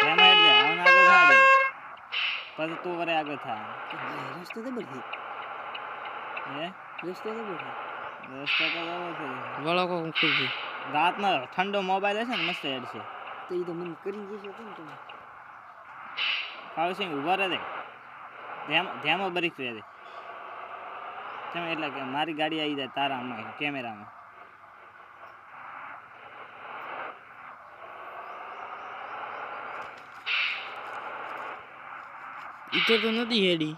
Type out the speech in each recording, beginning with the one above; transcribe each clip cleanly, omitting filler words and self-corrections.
એમાં હેડ દે આને આગળ થા દે પછી તું વરે આગળ થા રસ્તો તો બધી હે રસ્તો તો બધી રસ્તો તો જવો છે વળો કો ખૂબ છે રાતનો ઠંડો મોબાઈલ હશે ને મસ્ત હેડ છે તો એ તો મને કરી જશે કેમ તમે ફાવસિંગ ઉભા રહે દે ધ્યાનમાં બરીક રહે દે તમે એટલે કે મારી ગાડી આવી જાય તારામાં કેમેરામાં ઈતો તો નથી હેડી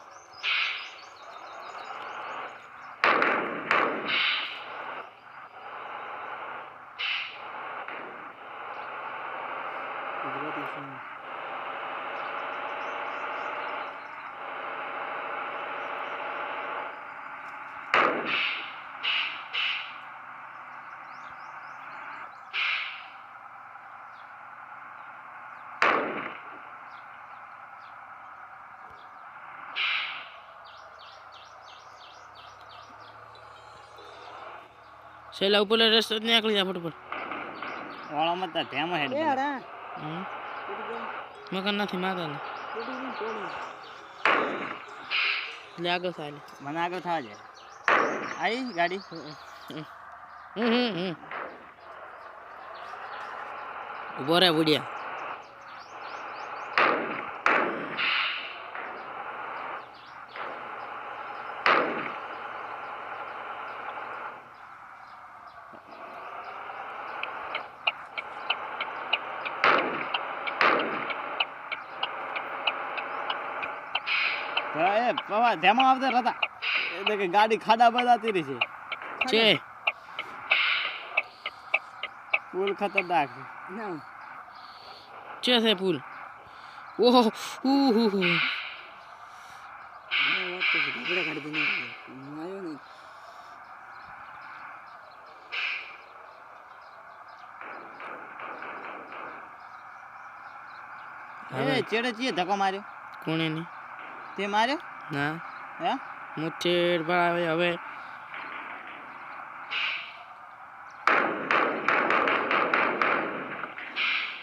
છેલ્લા ઉપર રસ્તો નીકળી જા ફટફટ વાળામાં તાર ધ્યાનમાં હેડ મકાન નથી માતા ને એટલે આગળ થાય મને આગળ થવા જાય આવી ગાડી ઉભો રે બુડિયા એ પવા ધ્યાનમાં આવતા હતા એટલે કે ગાડી ખાડા બધાતી રહી છે પુલ ખતરનાક ના છે પુલ ઓહો ઉહુ હુ વાત તો ઘબરા કાઢી દે આવ્યો ને એ ચેડે ચીએ ધક્કો માર્યો કોણે ની તે માર્યો ના હે મુઠ્ઠેડ ભાવે હવે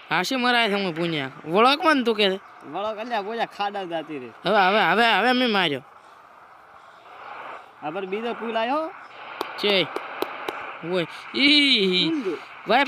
હાશી મરાય છે હું પુણ્યા વળક મન તું કે વળો કલ્યા બોજા ખાડા જાતી રે હવે હવે હવે હવે મેં માર્યો આ પર બીજો પુલ આવ્યો છે ઓય ઈ વાય